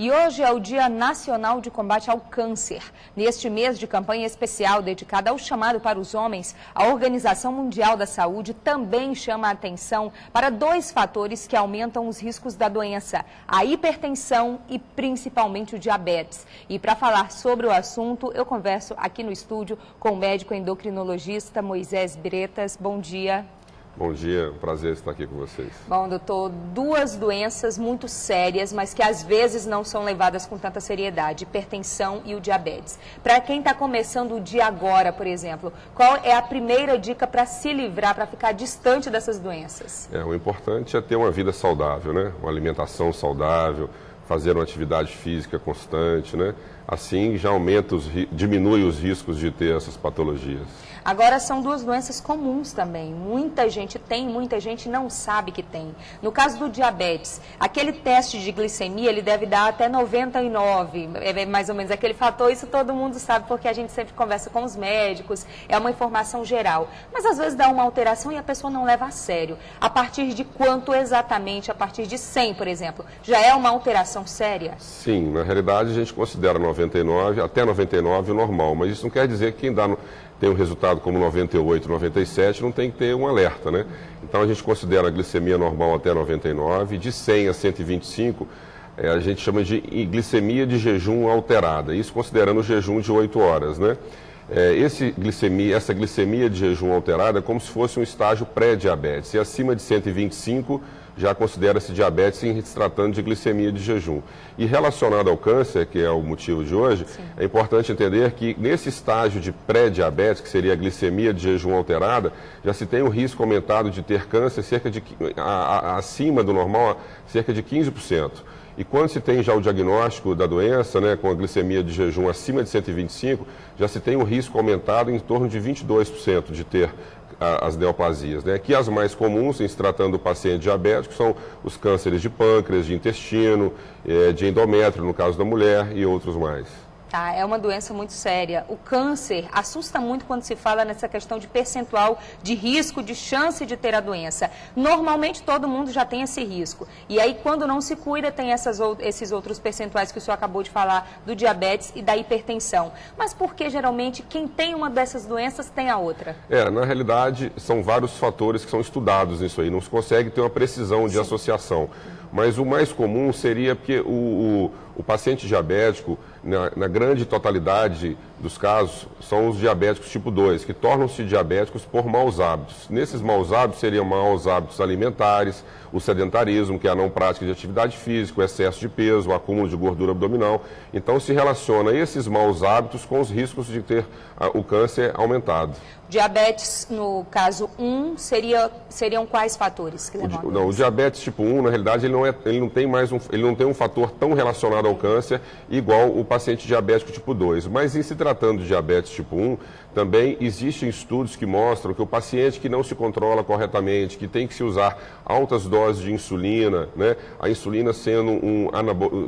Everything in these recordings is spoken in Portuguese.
E hoje é o Dia Nacional de Combate ao Câncer. Neste mês de campanha especial dedicada ao chamado para os homens, a Organização Mundial da Saúde também chama a atenção para dois fatores que aumentam os riscos da doença: a hipertensão e principalmente o diabetes. E para falar sobre o assunto, eu converso aqui no estúdio com o médico endocrinologista Moisés Bretas. Bom dia. Bom dia, prazer estar aqui com vocês. Bom, doutor, duas doenças muito sérias, mas que às vezes não são levadas com tanta seriedade: hipertensão e o diabetes. Para quem está começando o dia agora, por exemplo, qual é a primeira dica para se livrar, para ficar distante dessas doenças? O importante é ter uma vida saudável, né? Uma alimentação saudável, fazer uma atividade física constante, né? Assim já diminui os riscos de ter essas patologias. Agora, são duas doenças comuns também. Muita gente tem, muita gente não sabe que tem. No caso do diabetes, aquele teste de glicemia, ele deve dar até 99, é mais ou menos aquele fator. Isso todo mundo sabe, porque a gente sempre conversa com os médicos, é uma informação geral. Mas às vezes dá uma alteração e a pessoa não leva a sério. A partir de quanto exatamente? A partir de 100, por exemplo, já é uma alteração séria? Sim, na realidade a gente considera 99, até 99 o normal, mas isso não quer dizer que quem tem um resultado como 98, 97, não tem que ter um alerta, né? Então a gente considera a glicemia normal até 99, de 100 a 125, a gente chama de glicemia de jejum alterada, isso considerando o jejum de 8 horas, né? Essa glicemia de jejum alterada é como se fosse um estágio pré-diabetes, e acima de 125 já considera-se diabetes em se tratando de glicemia de jejum. E relacionado ao câncer, que é o motivo de hoje, sim, é importante entender que nesse estágio de pré-diabetes, que seria a glicemia de jejum alterada, já se tem um risco aumentado de ter câncer acima do normal, cerca de 15%. E quando se tem já o diagnóstico da doença, né, com a glicemia de jejum acima de 125, já se tem um risco aumentado em torno de 22% de ter as neoplasias, né? Que as mais comuns, em se tratando do paciente diabético, são os cânceres de pâncreas, de intestino, de endométrio, no caso da mulher, e outros mais. Tá, é uma doença muito séria. O câncer assusta muito quando se fala nessa questão de percentual de risco, de chance de ter a doença. Normalmente todo mundo já tem esse risco. E aí quando não se cuida tem esses outros percentuais que o senhor acabou de falar, do diabetes e da hipertensão. Mas por que geralmente quem tem uma dessas doenças tem a outra? Na realidade são vários fatores que são estudados nisso aí. Não se consegue ter uma precisão de associação. Mas o mais comum seria porque o paciente diabético, na grande totalidade dos casos, são os diabéticos tipo 2, que tornam-se diabéticos por maus hábitos. Nesses maus hábitos seriam maus hábitos alimentares, o sedentarismo, que é a não prática de atividade física, o excesso de peso, o acúmulo de gordura abdominal. Então se relaciona esses maus hábitos com os riscos de ter o câncer aumentado. Diabetes, no caso 1, seriam quais fatores que levam a doença? O diabetes tipo 1, na realidade, ele não tem um fator tão relacionado ao câncer igual o paciente diabético tipo 2. Mas em se tratando de diabetes tipo 1, também existem estudos que mostram que o paciente que não se controla corretamente, que tem que se usar altas doses de insulina, né? A insulina sendo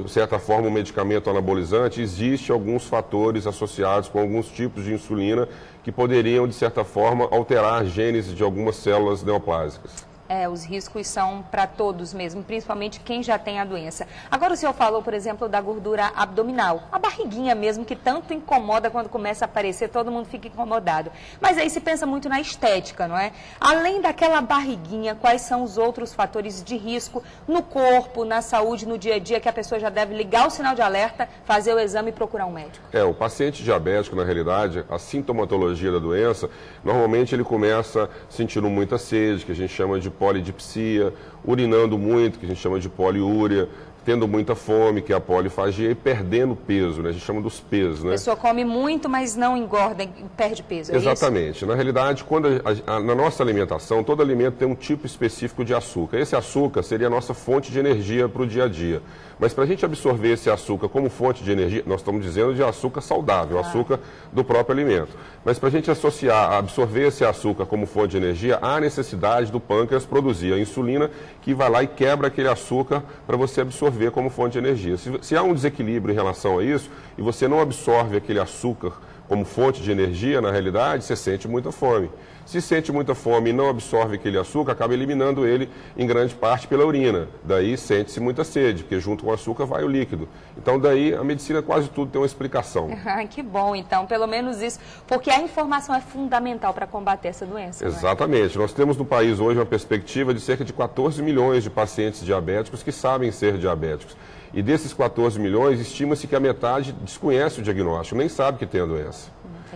de certa forma um medicamento anabolizante, existem alguns fatores associados com alguns tipos de insulina que poderiam, de certa forma, alterar a gênese de algumas células neoplásicas. Os riscos são para todos mesmo, principalmente quem já tem a doença. Agora o senhor falou, por exemplo, da gordura abdominal, a barriguinha mesmo, que tanto incomoda quando começa a aparecer, todo mundo fica incomodado. Mas aí se pensa muito na estética, não é? Além daquela barriguinha, quais são os outros fatores de risco no corpo, na saúde, no dia a dia, que a pessoa já deve ligar o sinal de alerta, fazer o exame e procurar um médico? O paciente diabético, na realidade, a sintomatologia da doença, normalmente ele começa sentindo muita sede, que a gente chama de polidipsia, urinando muito, que a gente chama de poliúria, tendo muita fome, que é a polifagia, e perdendo peso, né? A gente chama dos pesos, né? A pessoa come muito, mas não engorda, perde peso, Exatamente. Isso? Na realidade, na nossa alimentação, todo alimento tem um tipo específico de açúcar. Esse açúcar seria a nossa fonte de energia para o dia a dia. Mas para a gente absorver esse açúcar como fonte de energia, nós estamos dizendo de açúcar saudável, açúcar do próprio alimento. Mas para a gente absorver esse açúcar como fonte de energia, há necessidade do pâncreas produzir a insulina, que vai lá e quebra aquele açúcar para você absorver como fonte de energia. Se há um desequilíbrio em relação a isso, e você não absorve aquele açúcar como fonte de energia, na realidade, você sente muita fome. Se sente muita fome e não absorve aquele açúcar, acaba eliminando ele em grande parte pela urina. Daí sente-se muita sede, porque junto com o açúcar vai o líquido. Então daí a medicina quase tudo tem uma explicação. Que bom, então, pelo menos isso, porque a informação é fundamental para combater essa doença. Exatamente. Nós temos no país hoje uma perspectiva de cerca de 14 milhões de pacientes diabéticos que sabem ser diabéticos. E desses 14 milhões, estima-se que a metade desconhece o diagnóstico, nem sabe que tem a doença.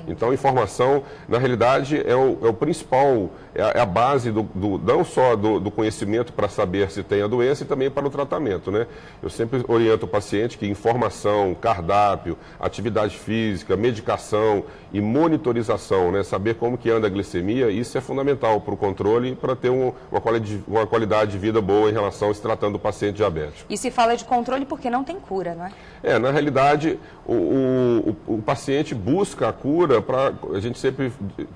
Então, a informação, na realidade, é o principal, é a base não só do conhecimento para saber se tem a doença e também para o tratamento, né? Eu sempre oriento o paciente que informação, cardápio, atividade física, medicação e monitorização, né? Saber como que anda a glicemia, isso é fundamental para o controle e para ter uma qualidade de vida boa em relação a se tratando do paciente diabético. E se fala de controle porque não tem cura, não é? Na realidade, o paciente busca a cura a gente sempre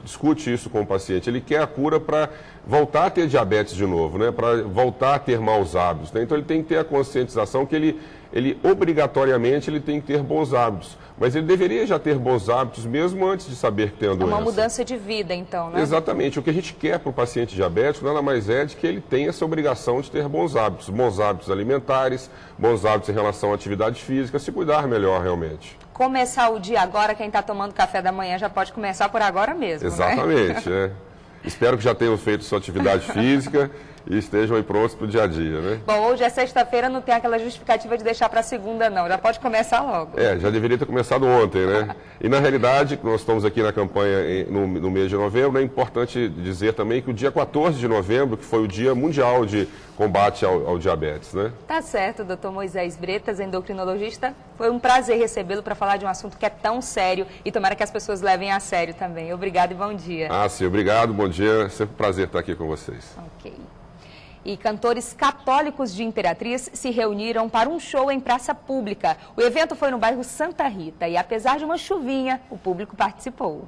discute isso com o paciente, ele quer a cura para voltar a ter diabetes de novo, né? Para voltar a ter maus hábitos, né? Então ele tem que ter a conscientização que ele obrigatoriamente ele tem que ter bons hábitos, mas ele deveria já ter bons hábitos mesmo antes de saber que tem a doença. É uma mudança de vida, então, né? Exatamente. O que a gente quer para o paciente diabético nada mais é de que ele tenha essa obrigação de ter bons hábitos alimentares, bons hábitos em relação à atividade física, se cuidar melhor realmente. Começar o dia agora, quem está tomando café da manhã já pode começar por agora mesmo, exatamente, né? Espero que já tenham feito sua atividade física e estejam aí prontos para o dia a dia, né? Bom, hoje é sexta-feira, não tem aquela justificativa de deixar para segunda, não. Já pode começar logo. Já deveria ter começado ontem, né? E, na realidade, nós estamos aqui na campanha no mês de novembro, é importante dizer também que o dia 14 de novembro, que foi o Dia Mundial de Combate ao Diabetes, né? Tá certo, doutor Moisés Bretas, endocrinologista. Foi um prazer recebê-lo para falar de um assunto que é tão sério e tomara que as pessoas levem a sério também. Obrigado e bom dia. Sim, obrigado, bom dia. Sempre um prazer estar aqui com vocês. Ok. E cantores católicos de Imperatriz se reuniram para um show em praça pública. O evento foi no bairro Santa Rita e, apesar de uma chuvinha, o público participou.